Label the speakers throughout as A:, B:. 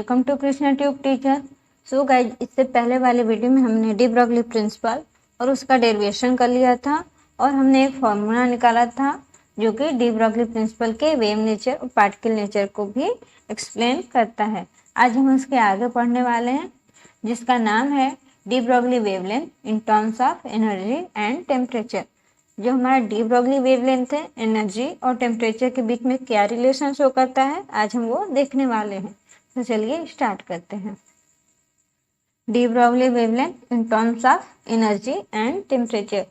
A: Welcome to Krishna tube teacher. So guys, इससे पहले वाले वीडियो में हमने डी ब्रॉगली प्रिंसिपल और उसका डेरिवेशन कर लिया था और हमने एक फॉर्मूला निकाला था जो कि डी ब्रॉगली प्रिंसिपल के वेव नेचर और पार्टिकल नेचर को भी एक्सप्लेन करता है। आज हम उसके आगे पढ़ने वाले हैं जिसका नाम है de Broglie wavelength in terms of energy and temperature. जो हमारा डी ब्रॉगली वेवलेंथ है, एनर्जी और टेम्परेचर के बीच में क्या रिलेशन शो करता है, आज हम वो देखने वाले हैं। तो चलिए स्टार्ट करते हैं। De Broglie wavelength in terms of energy and temperature.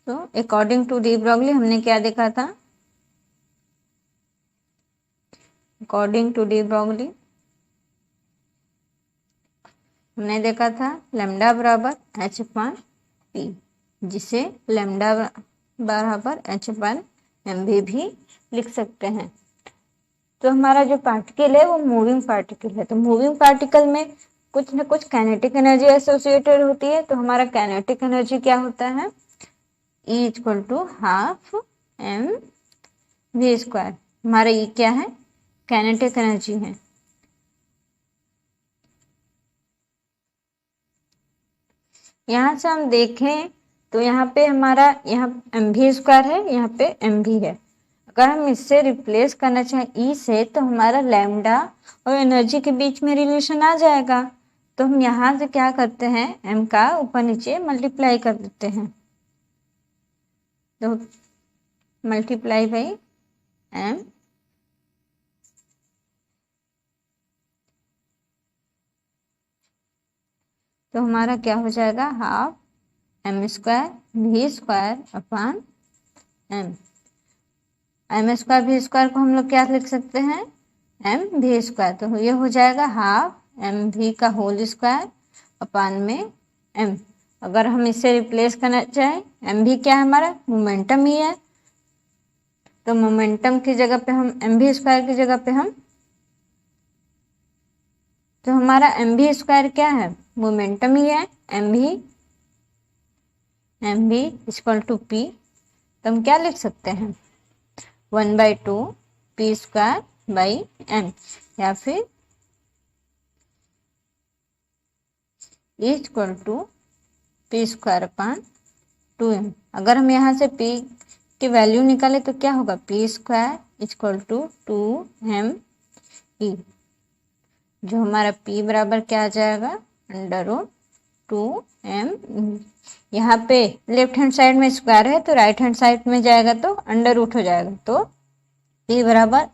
A: तो अकॉर्डिंग टू डी ब्रॉगली हमने क्या देखा था? अकॉर्डिंग टू डी ब्रॉगली हमने देखा था लैम्डा बराबर एच अपन पी, जिसे लैम्डा बराबर एच अपन एम भी लिख सकते हैं। तो हमारा जो पार्टिकल है वो मूविंग पार्टिकल है। तो मूविंग पार्टिकल में कुछ न कुछ काइनेटिक एनर्जी एसोसिएटेड होती है। तो हमारा काइनेटिक एनर्जी क्या होता है? E equal to half M V square. हमारा E क्या है? काइनेटिक एनर्जी है। यहाँ से हम देखें तो यहाँ पे हमारा यहाँ एम वी स्क्वायर है, यहाँ पे एम वी है। अगर हम इससे रिप्लेस करना चाहें ई से तो हमारा लैम्डा और एनर्जी के बीच में रिलेशन आ जाएगा। तो हम यहाँ से क्या करते हैं, एम का ऊपर नीचे मल्टीप्लाई कर देते हैं। तो मल्टीप्लाई बाई एम, तो हमारा क्या हो जाएगा? Half M square V square upon M. M square V square को हम लोग क्या लिख सकते हैं? M V square. तो ये हो जाएगा हाफ एम वी का होल स्क्वायर अपॉन में एम। अगर हम इससे रिप्लेस करना चाहें, एम वी क्या है हमारा? मोमेंटम ही है। तो मोमेंटम की जगह पे हम एम वी स्क्वायर की जगह पे हम, तो हमारा एम वी स्क्वायर क्या है? मोमेंटम ही है। M V equal to P. तो हम क्या लिख सकते हैं? 1/2 पी स्क्वायर बाई एम, या फिर equal to P square upon 2m। अगर हम यहाँ से p की वैल्यू निकाले तो क्या होगा? P square equal to 2m E, जो हमारा p बराबर क्या आ जाएगा? √2m। यहाँ पे लेफ्ट हैंड साइड में स्क्वायर है तो राइट हैंड साइड में जाएगा तो अंडर रूट हो जाएगा। तो p बराबर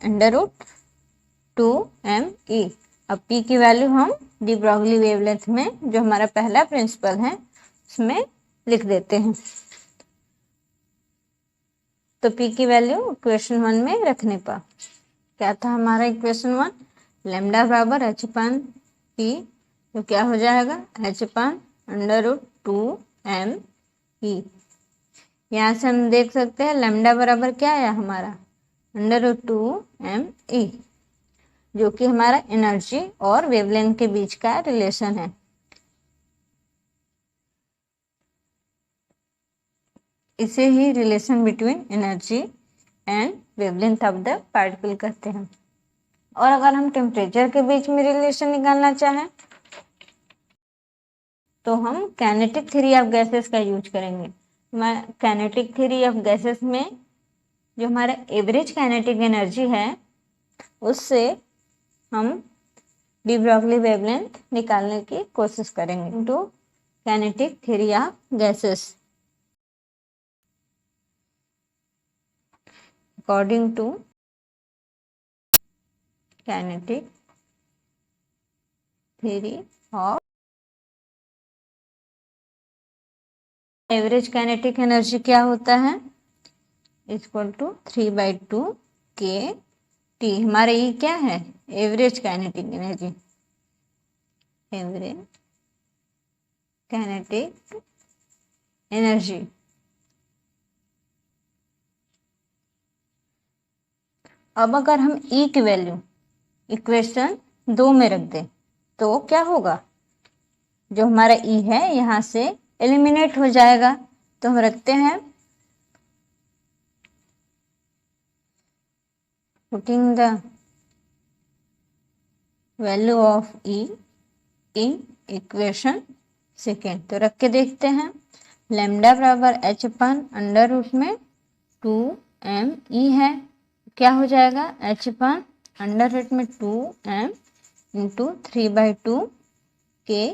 A: √2m ई। अब p की वैल्यू हम डी ब्रॉगली वेवलेंथ में, जो हमारा पहला प्रिंसिपल है, उसमें लिख देते हैं। तो p की वैल्यू इक्वेशन 1 में रखने पर क्या था हमारा? इक्वेशन 1 लैम्डा बराबर एच अपन पी, तो क्या हो जाएगा? एच अपन √2m ई। यहाँ से हम देख सकते हैं लैम्डा बराबर क्या है हमारा? √2m ई, जो कि हमारा एनर्जी और वेवलेंथ के बीच का रिलेशन है। इसे ही relation between energy and wavelength of the particle कहते हैं। और अगर हम टेम्परेचर के बीच में रिलेशन निकालना चाहें तो हम काइनेटिक थ्योरी ऑफ गैसेस का यूज करेंगे। काइनेटिक थ्योरी ऑफ गैसेस में जो हमारा एवरेज काइनेटिक एनर्जी है उससे हम डी ब्रॉगली वेवलेंथ निकालने की कोशिश करेंगे। To kinetic theory of gases, according to kinetic theory of average kinetic energy क्या होता है? इक्वल टू 3/2 के टी। हमारा ये क्या है? Average kinetic energy. Average kinetic energy. अब अगर हम E की वैल्यू इक्वेशन 2 में रख दें तो क्या होगा? जो हमारा E है यहाँ से एलिमिनेट हो जाएगा। तो हम रखते हैं putting the value of E in equation second. तो रख के देखते हैं। लैम्डा बराबर एच अपन अंडर रूट में 2m है, क्या हो जाएगा एच अपन अंडर रूट में 2m इंटू 3/2 के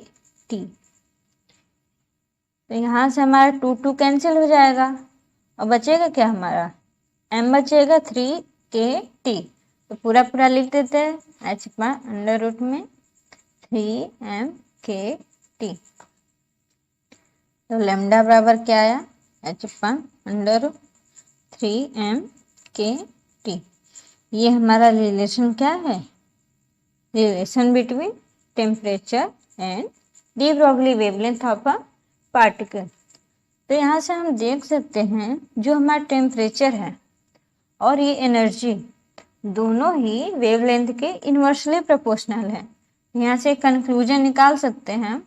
A: टी। तो यहाँ से हमारा 2 कैंसिल हो जाएगा और बचेगा क्या हमारा m बचेगा 3 के टी। तो पूरा पूरा लिख देते हैं एच अपन अंडर रूट में 3m के टी। तो लैम्डा बराबर क्या आया एच अपन अंडर रूट 3m के टी। ये हमारा रिलेशन क्या है, relation between temperature and de Broglie wavelength of a particle. तो यहाँ से हम देख सकते हैं जो हमारा टेम्परेचर है और ये एनर्जी दोनों ही वेवलेंथ के इन्वर्सली प्रोपोर्शनल है। यहाँ से कंक्लूजन निकाल सकते हैं।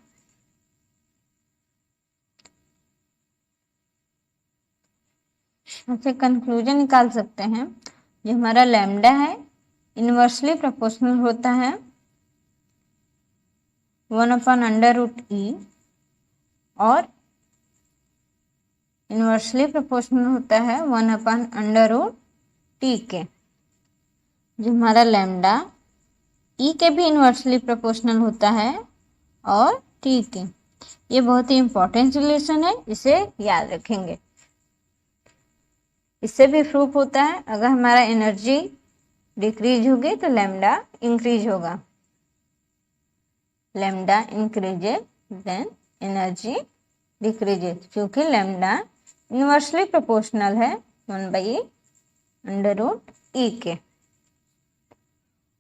A: कंक्लूजन निकाल सकते हैं जो हमारा लैम्डा है इन्वर्सली प्रोपोर्शनल होता है 1/√E और इन्वर्सली प्रोपोर्शनल होता है 1/√T के। जो हमारा लैम्डा E के भी इन्वर्सली प्रोपोर्शनल होता है और T के। ये बहुत ही इंपॉर्टेंट रिलेशन है, इसे याद रखेंगे। इससे भी प्रूफ होता है अगर हमारा एनर्जी डिक्रीज होगी तो लैम्डा इंक्रीज होगा। Lambda increases then energy decreases, क्योंकि लैम्डा इन्वर्सली प्रोपोर्शनल है 1/√E के।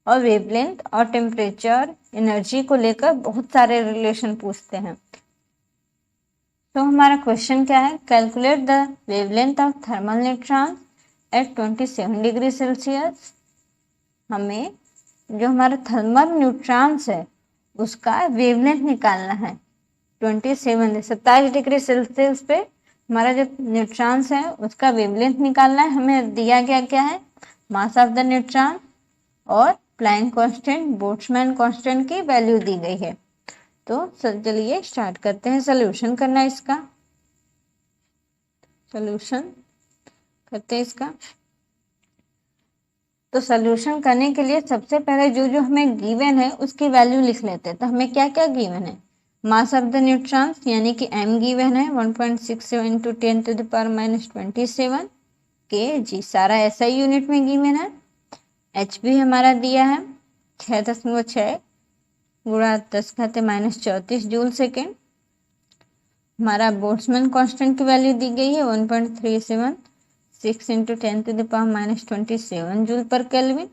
A: और वेवलेंथ और टेम्परेचर एनर्जी को लेकर बहुत सारे रिलेशन पूछते हैं। तो हमारा क्वेश्चन क्या है, calculate the wavelength of thermal neutron at 27 degree Celsius. हमें जो हमारा थर्मल न्यूट्रॉन्स है उसका वेवलेंथ निकालना है 27 डिग्री सेल्सियस पे हमारा जो न्यूट्रॉन्स है उसका वेवलेंथ निकालना है। हमें दिया गया क्या है, मास ऑफ द न्यूट्रॉन और प्लैंक कांस्टेंट, बोल्ट्जमैन कांस्टेंट की वैल्यू दी गई है। तो चलिए स्टार्ट करते हैं सोल्यूशन करना इसका। सोल्यूशन करते हैं इसका। तो सोल्यूशन करने के लिए सबसे पहले जो जो हमें गिवन है उसकी वैल्यू लिख लेते हैं। तो हमें क्या क्या गिवन है, मास ऑफ द न्यूट्रॉन्स यानी कि m गिवन है 1.67 इंटू 10⁻⁻27 kg, सारा SI यूनिट में गिवन है। h भी हमारा दिया है 6.6 गुणा 10⁻⁻34 जूल सेकेंड। हमारा बोल्ट्जमैन कांस्टेंट की वैल्यू दी गई है 1.376 इंटू 10⁻⁻27 जूल पर केल्विन,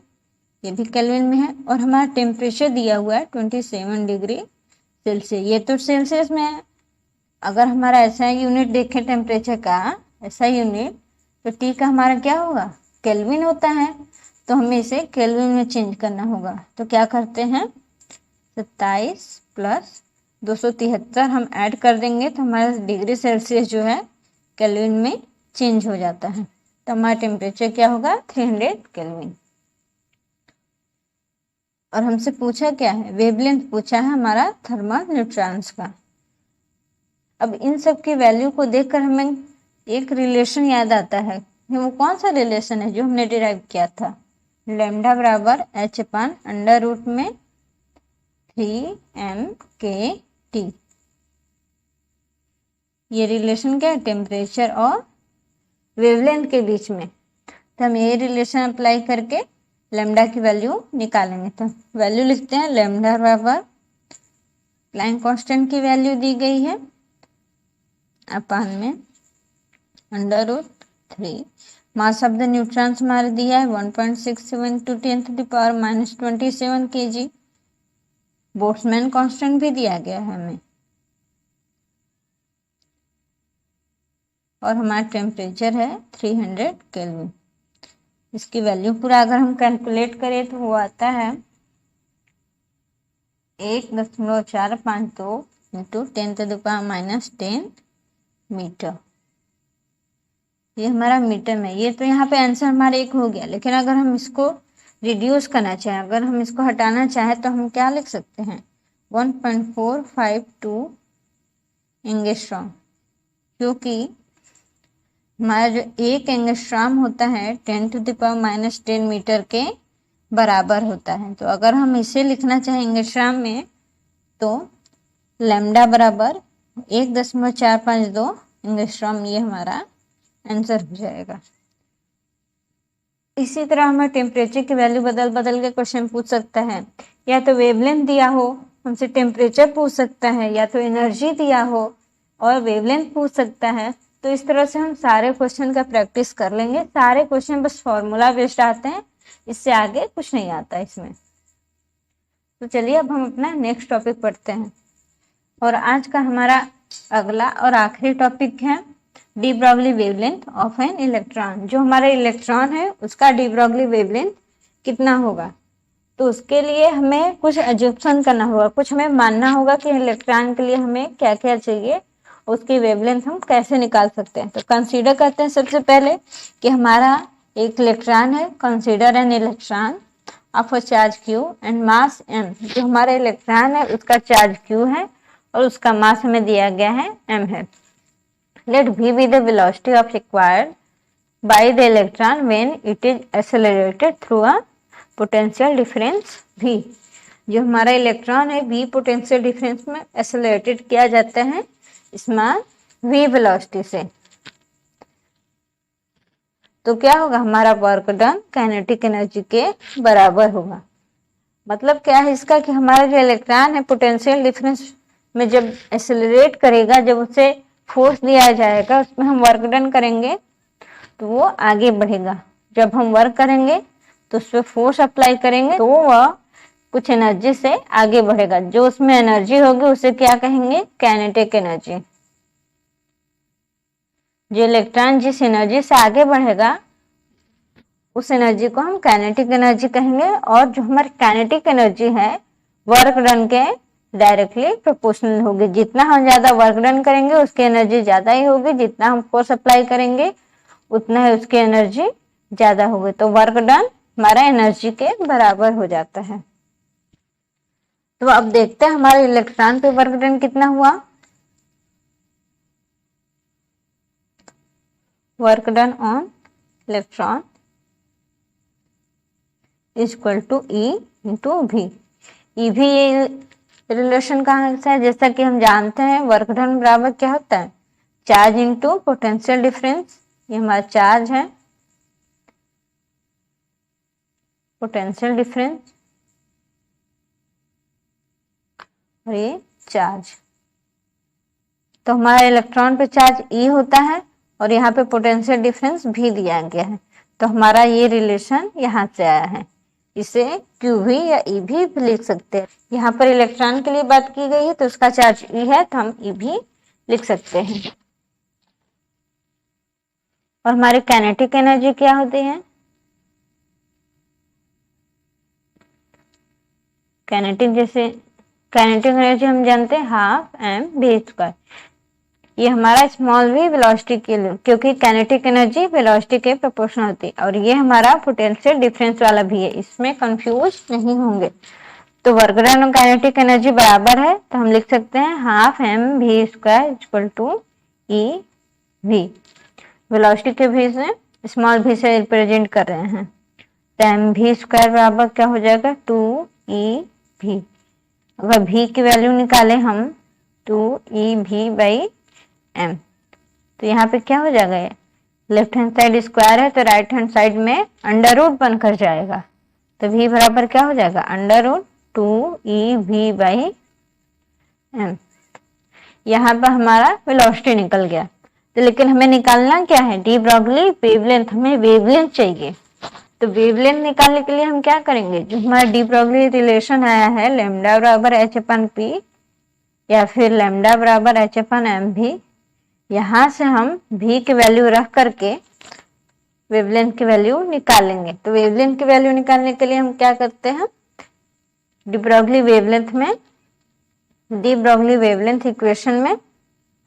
A: ये भी केल्विन में है। और हमारा टेम्परेचर दिया हुआ है 27 डिग्री सेल्सियस, ये तो सेल्सियस में है। अगर हमारा ऐसा यूनिट देखें टेम्परेचर का, ऐसा यूनिट, तो टी का हमारा क्या होगा, केल्विन होता है। तो हमें इसे केल्विन में चेंज करना होगा। तो क्या करते हैं, 27 प्लस 273 हम ऐड कर देंगे तो हमारा डिग्री सेल्सियस जो है केल्विन में चेंज हो जाता है। तो हमारा टेम्परेचर क्या होगा 300 केल्विन। और हमसे पूछा क्या है, वेवलेंथ पूछा है हमारा थर्मल न्यूट्रॉन्स का। अब इन सब की वैल्यू को देखकर हमें एक रिलेशन याद आता है। वो कौन सा रिलेशन है जो हमने डिराइव किया था, लैम्डा बराबर एच अपन अंडर रूट में 3m के टी। ये रिलेशन क्या है, टेम्परेचर और वेवलेंथ के बीच में। तो हम ये रिलेशन अप्लाई करके लैम्डा की वैल्यू निकालेंगे। तो वैल्यू लिखते हैं, लैम्डा बराबर प्लैंक कांस्टेंट की वैल्यू दी गई है अपन में √3, मास ऑफ द न्यूट्रॉन्स हमारे दिया है 1.67 टू 10⁻⁻27 kg, बोल्ट्जमैन कांस्टेंट भी दिया गया है हमें, और हमारा टेम्परेचर है 300 केल्विन। इसकी वैल्यू पूरा अगर हम कैलकुलेट करें तो वो आता है 1.452 इंटू 10⁻⁻10 मीटर। ये हमारा मीटर में, ये तो यहाँ पे आंसर हमारा एक हो गया। लेकिन अगर हम इसको रिड्यूस करना चाहें, अगर हम इसको हटाना चाहें तो हम क्या लिख सकते हैं 1.452 एंगस्ट्रॉम, क्योंकि हमारा जो एक एंगस्ट्रॉम होता है 10⁻⁻10 मीटर के बराबर होता है। तो अगर हम इसे लिखना चाहें एंगस्ट्रॉम में तो लैम्डा बराबर 1.452 एंगस्ट्रॉम, ये हमारा आंसर हो जाएगा। इसी तरह हमें टेम्परेचर की वैल्यू बदल बदल के क्वेश्चन पूछ सकता है, या तो वेवलेंथ दिया हो हमसे टेम्परेचर पूछ सकता है, या तो एनर्जी दिया हो और वेवलेंथ पूछ सकता है। तो इस तरह से हम सारे क्वेश्चन का प्रैक्टिस कर लेंगे। सारे क्वेश्चन बस फॉर्मूला बेस्ड आते हैं, इससे आगे कुछ नहीं आता इसमें। तो चलिए अब हम अपना नेक्स्ट टॉपिक पढ़ते हैं, और आज का हमारा अगला और आखिरी टॉपिक है de Broglie wavelength of an electron. जो हमारा इलेक्ट्रॉन है उसका डी ब्रॉगली वेवलेंथ कितना होगा। तो उसके लिए हमें कुछ एज्यूप्शन करना होगा, कुछ हमें मानना होगा कि इलेक्ट्रॉन के लिए हमें क्या क्या चाहिए, उसकी वेवलेंथ हम कैसे निकाल सकते हैं। तो कंसीडर करते हैं सबसे पहले कि हमारा एक इलेक्ट्रॉन है, consider an electron of a charge q and mass m। जो हमारा इलेक्ट्रॉन है उसका चार्ज q है और उसका मास हमें दिया गया है m है। Let v be the velocity of required by the electron when it is accelerated through a potential difference v। जो हमारा इलेक्ट्रॉन है v पोटेंशियल डिफरेंस में एक्सेलरेटेड किया जाता है स्मॉल v वेलोसिटी से। तो क्या होगा, हमारा वर्क डन काइनेटिक एनर्जी के बराबर होगा। मतलब क्या है इसका कि हमारा जो इलेक्ट्रॉन है पोटेंशियल डिफरेंस में जब एक्सेलरेट करेगा, जब उसे फोर्स दिया जाएगा, उसमें हम वर्क डन करेंगे तो वो आगे बढ़ेगा। जब हम वर्क करेंगे तो उस पर फोर्स अप्लाई करेंगे तो वह कुछ एनर्जी से आगे बढ़ेगा। जो उसमें एनर्जी होगी उसे क्या कहेंगे, काइनेटिक एनर्जी। जो इलेक्ट्रॉन जिस एनर्जी से आगे बढ़ेगा उस एनर्जी को हम काइनेटिक एनर्जी कहेंगे। और जो हमारी काइनेटिक एनर्जी है वर्क डन के डायरेक्टली प्रोपोर्शनल होगी। जितना हम ज्यादा वर्क डन करेंगे उसकी एनर्जी ज्यादा ही होगी, जितना हम फोर्स अप्लाई करेंगे उतना ही उसकी एनर्जी ज्यादा होगी। तो वर्क डन हमारा एनर्जी के बराबर हो जाता है। तो अब देखते हैं हमारे इलेक्ट्रॉन पे वर्क डन कितना हुआ। Work done on electron is equal to E into V. E भी ये रिलेशन कहाँ से है, जैसा कि हम जानते हैं वर्क डन बराबर क्या होता है, चार्ज इंटू पोटेंशियल डिफरेंस। ये हमारा चार्ज है, पोटेंशियल डिफरेंस और ये चार्ज। तो हमारे इलेक्ट्रॉन पे चार्ज ई होता है और यहाँ पे पोटेंशियल डिफरेंस भी दिया गया है। तो हमारा ये रिलेशन यहाँ से आया है। इसे क्यू भी या ई भी लिख सकते हैं। यहाँ पर इलेक्ट्रॉन के लिए बात की गई है तो उसका चार्ज ई है, तो हम ई भी लिख सकते हैं। और हमारी काइनेटिक एनर्जी क्या होती है, काइनेटिक एनर्जी हम जानते हैं हाफ एम वी स्क्वायर। ये हमारा स्मॉल वी वेलोसिटी के लिए, क्योंकि काइनेटिक एनर्जी वेलोसिटी के प्रोपोर्शनल होती है। और ये हमारा पोटेंशियल डिफरेंस वाला भी है, इसमें कंफ्यूज नहीं होंगे। तो वर्क डन और काइनेटिक एनर्जी बराबर है, तो हम लिख सकते हैं half M V square equal to E V. Velocity के भी से स्मॉल भी से रिप्रेजेंट कर रहे हैं, तो एम वी स्क्वायर बराबर क्या हो जाएगा 2e वी। अगर भी की वैल्यू निकाले हम 2e वी बाई एम, तो यहाँ पे क्या हो जाएगा, ये लेफ्ट हैंड साइड स्क्वायर है तो राइट हैंड साइड में अंडर रूट बनकर जाएगा। तो v बराबर क्या हो जाएगा under root 2e V by M. यहाँ पर हमारा वेलोसिटी निकल गया। तो लेकिन हमें निकालना क्या है, डी ब्रॉगली वेवलेंथ, हमें वेवलेंथ चाहिए। तो वेवलेंथ निकालने के लिए हम क्या करेंगे, जो हमारा डी ब्रॉगली रिलेशन आया है लैम्डा बराबर एच अपन पी या फिर लैम्डा बराबर एच अपन एम भी, यहाँ से हम भी की वैल्यू रख करके वेवलेंथ की वैल्यू निकालेंगे। तो वेवलेंथ की वैल्यू निकालने के लिए हम क्या करते हैं, डी ब्रॉगली वेवलेंथ इक्वेशन में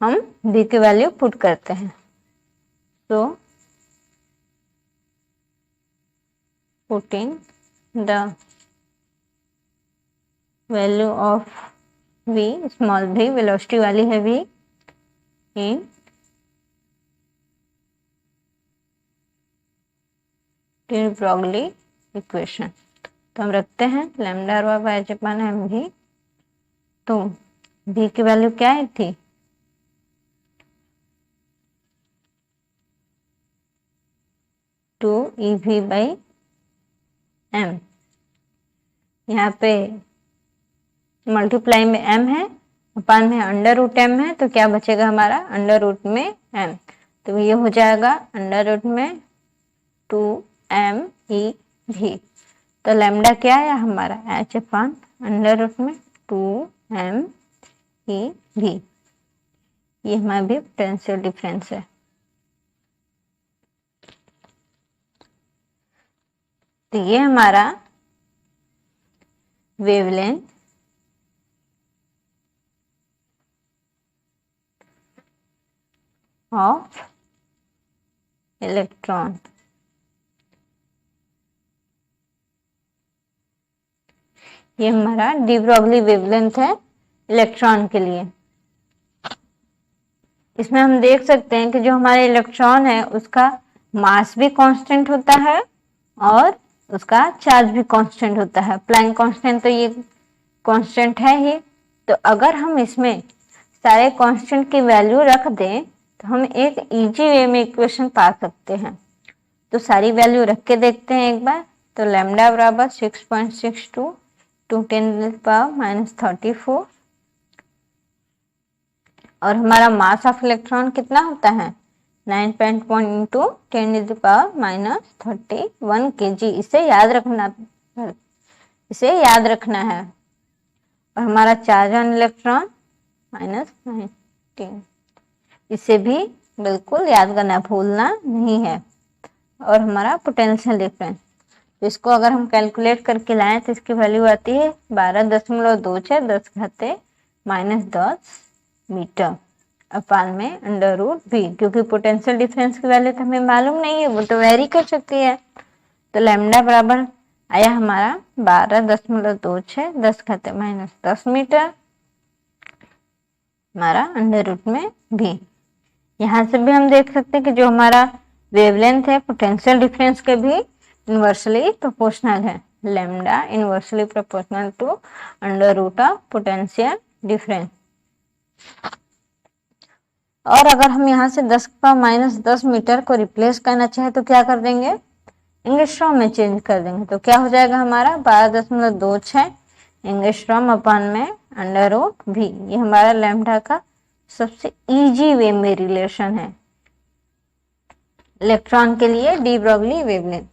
A: हम v की वैल्यू पुट करते हैं। तो putting the value of v, small v, velocity वाली है v, in de Broglie equation. तो हम रखते हैं lambda R by H upon M भी। तो v की वैल्यू क्या आई थी, 2ev/m। यहाँ पे मल्टीप्लाई में m है, अपान में अंडर रूट m है, तो क्या बचेगा हमारा अंडर रूट में m। तो ये हो जाएगा अंडर रूट में 2m/e_v। तो लैम्डा क्या आया हमारा h अपान अंडर रूट में 2m/e_v। ये हमारा भी पोटेंशियल डिफरेंस है। तो ये हमारा वेवलेंथ ऑफ इलेक्ट्रॉन, ये हमारा डी ब्रॉगली वेवलेंथ है इलेक्ट्रॉन के लिए। इसमें हम देख सकते हैं कि जो हमारे इलेक्ट्रॉन है उसका मास भी कांस्टेंट होता है और उसका चार्ज भी कांस्टेंट होता है। प्लैंक कांस्टेंट तो ये कांस्टेंट है ही। तो अगर हम इसमें सारे कांस्टेंट की वैल्यू रख दें तो हम एक इजी वे में इक्वेशन पा सकते हैं। तो सारी वैल्यू रख के देखते हैं एक बार। तो लैम्डा बराबर 6.62 टू 10⁻34 और हमारा मास ऑफ इलेक्ट्रॉन कितना होता है 9.1 × 10⁻31 kg। इसे याद रखना है। और हमारा चार्ज ऑन इलेक्ट्रॉन -19, इसे भी बिल्कुल याद करना, भूलना नहीं है। और हमारा पोटेंशियल डिफरेंस, तो इसको अगर हम कैलकुलेट करके लाएं तो इसकी वैल्यू आती है 12.26 10⁻10 मीटर अपान में अंडर रूट v। क्योंकि पोटेंशियल डिफरेंस की वैल्यू तो हमें मालूम नहीं है, वो तो वेरी कर सकती है। तो लैम्डा बराबर आया हमारा 12.26 10⁻10 मीटर, हमारा अंडर रूट में v। यहाँ से भी हम देख सकते हैं कि जो हमारा वेवलेंथ है पोटेंशियल डिफरेंस के भी इनवर्सली प्रोपोर्शनल है। Lambda inversely proportional to under root of potential difference. और अगर हम यहाँ से 10⁻10 मीटर को रिप्लेस करना चाहे तो क्या कर देंगे, एंगस्ट्रॉम में चेंज कर देंगे। तो क्या हो जाएगा हमारा 12.26 एंगस्ट्रॉम अपान में अंडर रूट v। ये हमारा लैम्डा का सबसे इजी वे में रिलेशन है इलेक्ट्रॉन के लिए डी ब्रॉगली वेवलेंथ।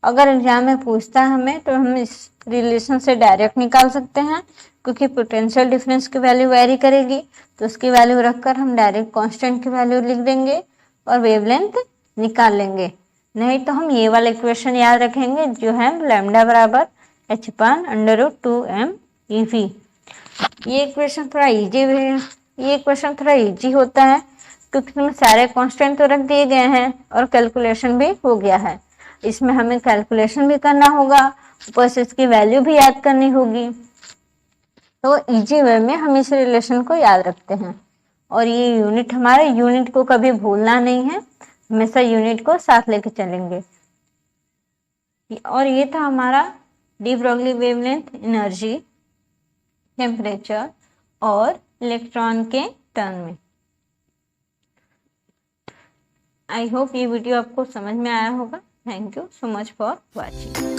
A: अगर एग्जाम में पूछता है हमें तो हम इस रिलेशन से डायरेक्ट निकाल सकते हैं, क्योंकि पोटेंशियल डिफरेंस की वैल्यू वेरी करेगी। तो उसकी वैल्यू रखकर हम डायरेक्ट कांस्टेंट की वैल्यू लिख देंगे और वेवलेंथ निकाल लेंगे। नहीं तो हम ये वाला इक्वेशन याद रखेंगे जो है लैम्डा बराबर h upon under root 2m/e_v। ये इक्वेशन थोड़ा इजी है, ये इक्वेशन थोड़ा इजी होता है क्योंकि इसमें सारे कांस्टेंट तो रख दिए गए हैं और कैलकुलेशन भी हो गया है। इसमें हमें कैलकुलेशन भी करना होगा, ऊपर से इसकी वैल्यू भी याद करनी होगी। तो इजी वे में हम इस रिलेशन को याद रखते हैं। और ये यूनिट, हमारे यूनिट को कभी भूलना नहीं है, हमेशा यूनिट को साथ लेके चलेंगे। और ये था हमारा de Broglie wavelength, energy, temperature और इलेक्ट्रॉन के टर्म में। आई होप ये वीडियो आपको समझ में आया होगा। Thank you so much for watching.